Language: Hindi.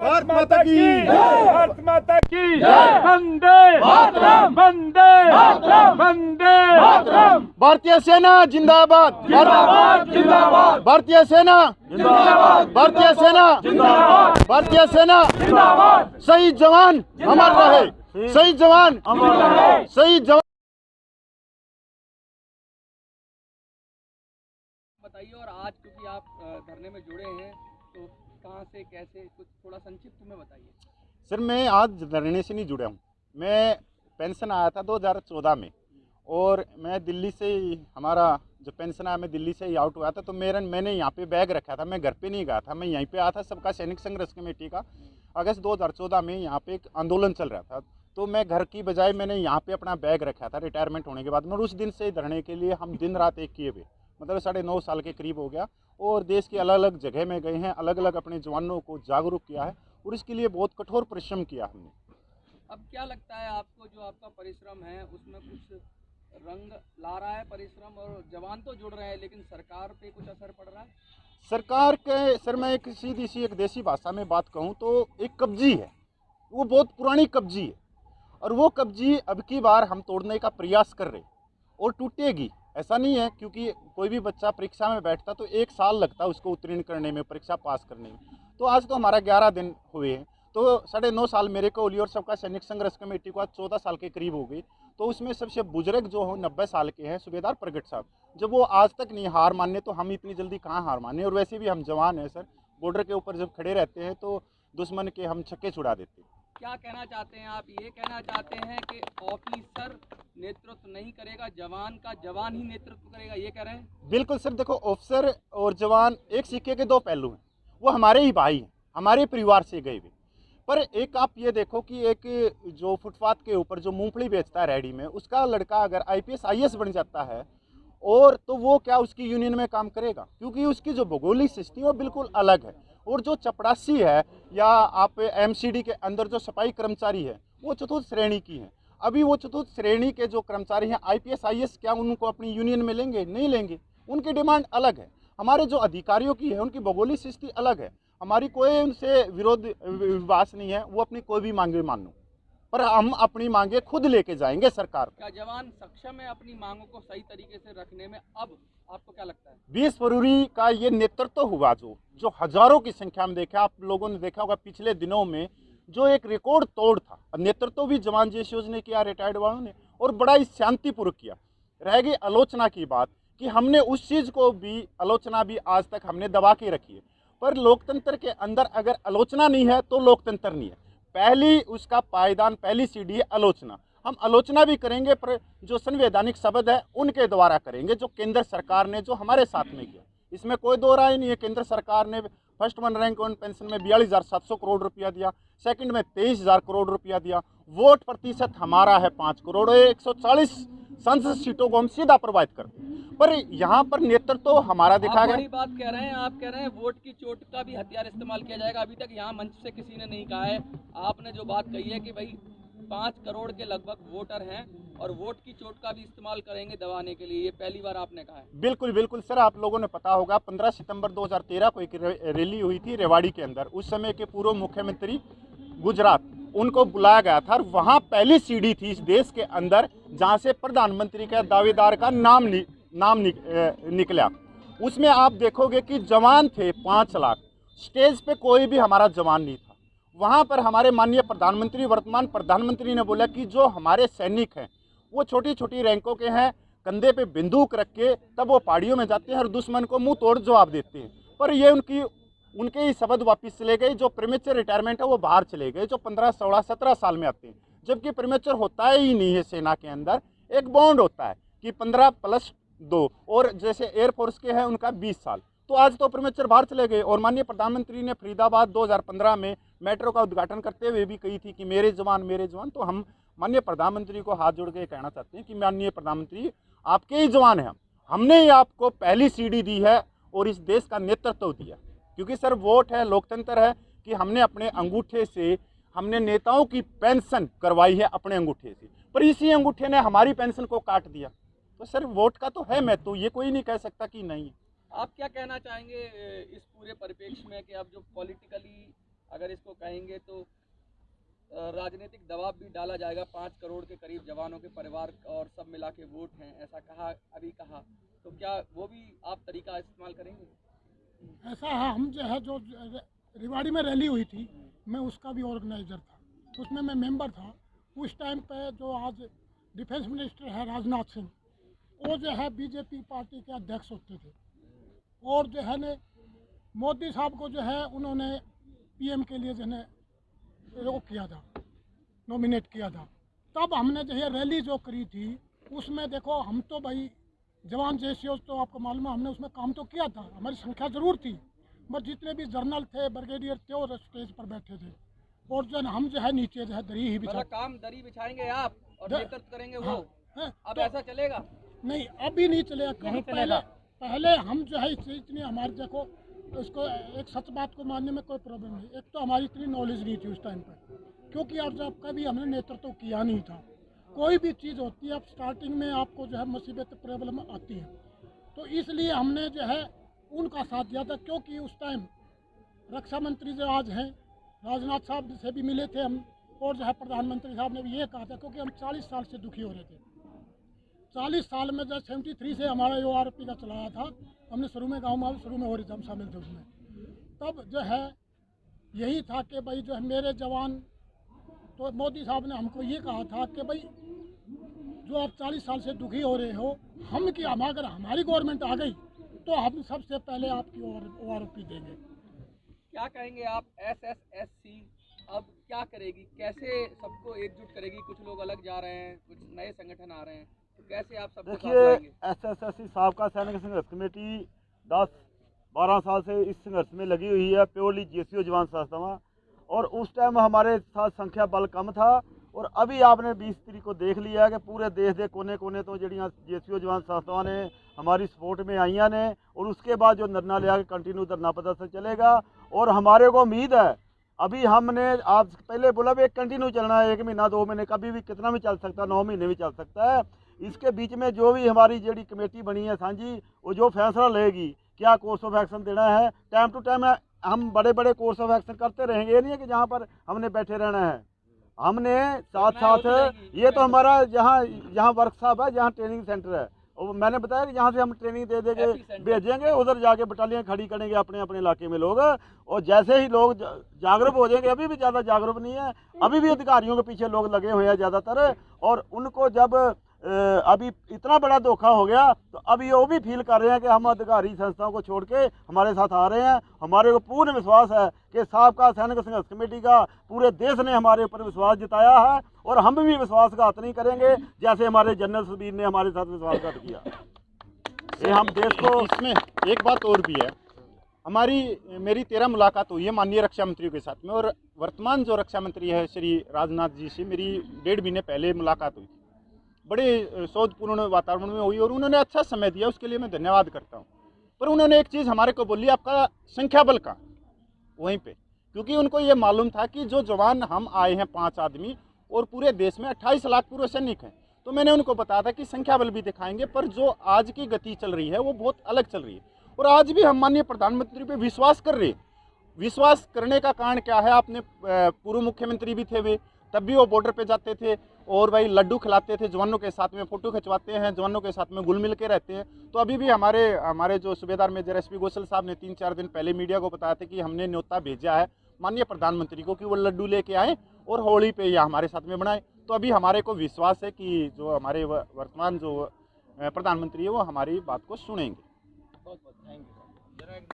भारत माता की भारत माता की वंदे मातरम, वंदे मातरम, वंदे मातरम। भारतीय सेना जिंदाबाद, जिंदाबाद जिंदाबाद भारतीय सेना जिंदाबाद, भारतीय सेना जिंदाबाद, भारतीय सेना जिंदाबाद। शहीद जवान अमर रहे, शहीद जवान अमर रहे। शहीद जवान। बताइए, और आज क्योंकि आप धरने में जुड़े हैं तो कहाँ से कैसे, कुछ थोड़ा संक्षिप्त में बताइए। सर मैं आज धरने से नहीं जुड़ा हूँ। मैं पेंशन आया था 2014 में, और मैं दिल्ली से ही, हमारा जो पेंशन आया मैं दिल्ली से ही आउट हुआ था, तो मैंने यहाँ पे बैग रखा था। मैं घर पे नहीं गया था, मैं यहीं पे आया था। सबका सैनिक संघर्ष कमेटी का अगस्त 2014 में यहाँ पे एक आंदोलन चल रहा था, तो मैं घर की बजाय मैंने यहाँ पे अपना बैग रखा था रिटायरमेंट होने के बाद में। उस दिन से धरने के लिए हम दिन रात एक किए हुए, मतलब 9.5 साल के करीब हो गया, और देश की अलग अलग जगह में गए हैं, अलग अलग अपने जवानों को जागरूक किया है, और इसके लिए बहुत कठोर परिश्रम किया हमने। अब क्या लगता है आपको, जो आपका परिश्रम है उसमें कुछ रंग ला रहा है परिश्रम, और जवान तो जुड़ रहे हैं लेकिन सरकार पे कुछ असर पड़ रहा है? सरकार के सर, मैं एक सीधी सी एक देसी भाषा में बात कहूँ तो एक कब्जी है, वो बहुत पुरानी कब्जी है, और वो कब्जी अब की बार हम तोड़ने का प्रयास कर रहे, और टूटेगी ऐसा नहीं है। क्योंकि कोई भी बच्चा परीक्षा में बैठता तो 1 साल लगता उसको उत्तीर्ण करने में, परीक्षा पास करने में। तो आज तो हमारा 11 दिन हुए हैं, तो 9.5 साल मेरे को ओली और सबका सैनिक संघर्ष कमेटी को आज 14 साल के करीब हो गई। तो उसमें सबसे बुजुर्ग जो हो 90 साल के हैं, सूबेदार प्रगट साहब, जब वो आज तक नहीं हार माने तो हम इतनी जल्दी कहाँ हार माने। और वैसे भी हम जवान हैं सर, बॉर्डर के ऊपर जब खड़े रहते हैं तो दुश्मन के हम छक्के छुड़ा देते हैं। क्या कहना चाहते हैं आप? ये कहना चाहते हैं कि ऑफिसर नेतृत्व नहीं करेगा, जवान का जवान ही नेतृत्व करेगा, ये कह रहे हैं? बिल्कुल सर, देखो ऑफिसर और जवान एक सिक्के के 2 पहलू हैं। वो हमारे ही भाई हैं, हमारे परिवार से गए हुए। पर एक आप ये देखो कि एक जो फुटपाथ के ऊपर जो मूंगफली बेचता है रेहड़ी में, उसका लड़का अगर IPS IAS बन जाता है, और तो वो क्या उसकी यूनियन में काम करेगा? क्योंकि उसकी जो भौगोलिक स्थिति है वो बिल्कुल अलग है। और जो चपरासी है या आप MCD के अंदर जो सफाई कर्मचारी है, वो चतुर्थ श्रेणी की है। अभी वो चतुर्थ श्रेणी के जो कर्मचारी हैं IPS IAS, क्या उनको अपनी यूनियन में लेंगे? नहीं लेंगे। उनकी डिमांड अलग है। हमारे जो अधिकारियों की है उनकी भौगोलिक स्थिति अलग है। हमारी कोई उनसे विरोध विवास नहीं है, वो अपनी कोई भी मांगे मानो, पर हम अपनी मांगे खुद लेके जाएंगे सरकार को। क्या जवान सक्षम है अपनी मांगों को सही तरीके से रखने में? अब आपको क्या लगता है? 20 फरवरी का ये नेतृत्व हुआ जो हजारों की संख्या में देखा, आप लोगों ने देखा होगा पिछले दिनों में, जो एक रिकॉर्ड तोड़ था। नेतृत्व भी जवान JSOs ने किया, रिटायर्ड वालों ने, और बड़ा ही शांतिपूर्वक किया। रह गई आलोचना की बात कि हमने उस चीज़ को भी, आलोचना भी आज तक हमने दबा के रखी है। पर लोकतंत्र के अंदर अगर आलोचना नहीं है तो लोकतंत्र नहीं है। पहली उसका पायदान, पहली सीढ़ी है आलोचना। हम आलोचना भी करेंगे, पर जो संवैधानिक शब्द है उनके द्वारा करेंगे, जो केंद्र सरकार ने जो हमारे साथ में किया। इसमें कोई दो राय नहीं है। केंद्र सरकार ने फर्स्ट 1 रैंक 1 पेंशन में 42,700 करोड़ रुपया दिया, सेकंड में 23,000 करोड़ रुपया दिया। वोट प्रतिशत हमारा है 5 करोड़, 140 संसद सीटों को हम सीधा प्रभावित करते हैं। पर यहाँ पर नेतृत्व तो हमारा दिखा गया। बड़ी बात कह रहे हैं आप, कह रहे हैं वोट की चोट का भी हथियार इस्तेमाल किया जाएगा। अभी तक यहाँ मंच से किसी ने नहीं कहा है। आपने जो बात कही है कि भाई 5 करोड़ के लगभग वोटर हैं और वोट की चोट का भी इस्तेमाल करेंगे दबाने के लिए, ये पहली बार आपने कहा है। बिल्कुल बिल्कुल सर, आप लोगों ने पता होगा 15 सितंबर 2013 को एक रैली हुई थी रेवाड़ी के अंदर। उस समय के पूर्व मुख्यमंत्री गुजरात, उनको बुलाया गया था, और वहाँ पहली सीढ़ी थी इस देश के अंदर जहाँ से प्रधानमंत्री का दावेदार का नाम निकला। उसमें आप देखोगे कि जवान थे 5 लाख। स्टेज पे कोई भी हमारा जवान नहीं था। वहाँ पर हमारे माननीय प्रधानमंत्री, वर्तमान प्रधानमंत्री ने बोला कि जो हमारे सैनिक हैं वो छोटी छोटी रैंकों के हैं, कंधे पे बंदूक रख के तब वो पहाड़ियों में जाते हैं और दुश्मन को मुंह तोड़ जवाब देते हैं। पर ये उनके ही शब्द वापस चले गए। जो प्रीमेच्योर रिटायरमेंट है वो बाहर चले गए, जो 15, 16, 17 साल में आते हैं। जबकि प्रीमेच्योर होता ही नहीं है। सेना के अंदर एक बॉन्ड होता है कि 15+2, और जैसे एयरफोर्स के हैं उनका 20 साल। तो आज तो प्रीमेच्योर बाहर चले गए। और माननीय प्रधानमंत्री ने फरीदाबाद 2015 में मेट्रो का उद्घाटन करते हुए भी कही थी कि मेरे जवान मेरे जवान। तो हम माननीय प्रधानमंत्री को हाथ जोड़ के कहना चाहते हैं कि माननीय प्रधानमंत्री, आपके ही जवान हैं, हमने ही आपको पहली सीढ़ी दी है और इस देश का नेतृत्व दिया। क्योंकि सर वोट है, लोकतंत्र है, कि हमने अपने अंगूठे से, हमने नेताओं की पेंशन करवाई है अपने अंगूठे से, पर इसी अंगूठे ने हमारी पेंशन को काट दिया। तो सर वोट का तो है महत्व, ये कोई नहीं कह सकता कि नहीं। आप क्या कहना चाहेंगे इस पूरे परिप्रेक्ष्य में कि अब जो पॉलिटिकली अगर इसको कहेंगे तो राजनीतिक दबाव भी डाला जाएगा। 5 करोड़ के करीब जवानों के परिवार और सब मिला के वोट हैं, ऐसा कहा तो क्या वो भी आप तरीका इस्तेमाल करेंगे? ऐसा है, हम जो है जो रेवाड़ी में रैली हुई थी, मैं उसका भी ऑर्गेनाइजर था, उसमें मैं मेंबर था। उस टाइम पे जो आज डिफेंस मिनिस्टर है राजनाथ सिंह, वो जो है बीजेपी पार्टी के अध्यक्ष होते थे, और जो है ने मोदी साहब को जो है उन्होंने पीएम के लिए जो है वो किया था, नॉमिनेट किया था। तब हमने जो है रैली जो करी थी, उसमें देखो हम तो भाई जवान जैसे तो आपको मालूम है, हमने उसमें काम तो किया था, हमारी संख्या ज़रूर थी, बस जितने भी जनरल थे, ब्रिगेडियर थे, वो स्टेज पर बैठे थे, और जो हम जो है नीचे जो है दरी ही बिछा। काम दरी बिछाएंगे आप और नेतृत्व करेंगे वो। हाँ, अब तो ऐसा चलेगा? नहीं, अभी नहीं चलेगा, क्योंकि पहले हम जो है इतनी हमारे देखो उसको एक सच बात को मानने में कोई प्रॉब्लम नहीं। एक तो हमारी इतनी नॉलेज नहीं थी उस टाइम पर, क्योंकि और जब कभी हमने नेतृत्व किया नहीं था। कोई भी चीज़ होती है, अब स्टार्टिंग में आपको जो है मुसीबत प्रॉब्लम आती है, तो इसलिए हमने जो है उनका साथ दिया था। क्योंकि उस टाइम रक्षा मंत्री जो आज हैं राजनाथ साहब से भी मिले थे हम, और जो है प्रधानमंत्री साहब ने भी ये कहा था, क्योंकि हम 40 साल से दुखी हो रहे थे। 40 साल में जब 73 से हमारा ORP का चलाया था, हमने शुरू में गाँव में शुरू में हो रही थी, हम शामिल थे उसमें। तब जो है यही था कि भाई जो है मेरे जवान, तो मोदी साहब ने हमको ये कहा था कि भाई जो आप 40 साल से दुखी हो रहे हो, हम कि हम अगर हमारी गवर्नमेंट आ गई तो हम सबसे पहले आपकी ORP देंगे। क्या कहेंगे आप? SSSC अब क्या करेगी, कैसे सबको एकजुट करेगी? कुछ लोग अलग जा रहे हैं, कुछ नए संगठन आ रहे हैं, तो कैसे आप सबको साथ देखिए, लाएंगे? SSSC साबका सैनिक संघर्ष कमेटी 10-12 साल से इस संघर्ष में लगी हुई है, प्योरली JCO जवान संस्थावां, और उस टाइम हमारे साथ संख्या बल कम था। और अभी आपने 20 तरीक को देख लिया कि पूरे देश के कोने कोने तो जड़ियाँ JCO जवान संस्थावां ने हमारी सपोर्ट में आईया ने, और उसके बाद जो धरना लिया कि कंटिन्यू धरना प्रदर्शन चलेगा। और हमारे को उम्मीद है, अभी हमने आप पहले बोला भी एक कंटिन्यू चलना है, 1 महीना 2 महीने, कभी भी कितना भी चल सकता है, 9 महीने भी चल सकता है। इसके बीच में जो भी हमारी जड़ी कमेटी बनी है सांझी, वो जो फैसला लेगी, क्या कोर्स ऑफ एक्शन देना है, टाइम टू टाइम हम बड़े बड़े कोर्स ऑफ एक्शन करते रहेंगे। ये नहीं है कि जहाँ पर हमने बैठे रहना है, हमने साथ साथ ये तो हमारा जहाँ वर्कशॉप है, जहाँ ट्रेनिंग सेंटर है, और मैंने बताया कि जहाँ से हम ट्रेनिंग दे देंगे भेजेंगे, उधर जाके बटालियाँ खड़ी करेंगे अपने अपने इलाके में लोग। और जैसे ही लोग जागरूक हो जाएंगे, अभी भी ज़्यादा जागरूक नहीं है, अभी भी अधिकारियों के पीछे लोग लगे हुए हैं ज़्यादातर, और उनको जब अभी इतना बड़ा धोखा हो गया, तो अभी वो भी फील कर रहे हैं कि हम अधिकारी संस्थाओं को छोड़ के हमारे साथ आ रहे हैं। हमारे को पूर्ण विश्वास है कि साबका सैनिक संघर्ष कमेटी का पूरे देश ने हमारे ऊपर विश्वास जताया है, और हम भी विश्वासघात नहीं करेंगे, जैसे हमारे जनरल सुबीर ने हमारे साथ विश्वासघात किया। ये हम देश को। इसमें एक बात और भी है, मेरी 13 मुलाकात हुई है माननीय रक्षा मंत्रियों के साथ में, और वर्तमान जो रक्षा मंत्री है श्री राजनाथ जी से मेरी 1.5 महीने पहले मुलाकात हुई थी। बड़े सौहार्दपूर्ण वातावरण में हुई, और उन्होंने अच्छा समय दिया, उसके लिए मैं धन्यवाद करता हूँ। पर उन्होंने एक चीज़ हमारे को बोली, आपका संख्या बल का वहीं पे, क्योंकि उनको ये मालूम था कि जो जवान हम आए हैं 5 आदमी, और पूरे देश में 28 लाख पूर्व सैनिक हैं, तो मैंने उनको बताया था कि संख्या बल भी दिखाएंगे, पर जो आज की गति चल रही है वो बहुत अलग चल रही है। और आज भी हम माननीय प्रधानमंत्री पे विश्वास कर रहे हैं। विश्वास करने का कारण क्या है? आपने पूर्व मुख्यमंत्री भी थे वे, तब भी वो बॉर्डर पे जाते थे और भाई लड्डू खिलाते थे, जवानों के साथ में फ़ोटो खिंचवाते हैं, जवानों के साथ में घुल मिल के रहते हैं। तो अभी भी हमारे जो सूबेदार मेजर SP गोसल साहब ने 3-4 दिन पहले मीडिया को बताया था कि हमने न्योता भेजा है माननीय प्रधानमंत्री को कि वो लड्डू लेके आएँ और होली पे या हमारे साथ में बनाएं। तो अभी हमारे को विश्वास है कि जो हमारे वर्तमान जो प्रधानमंत्री है वो हमारी बात को सुनेंगे। बहुत बहुत थैंक यू।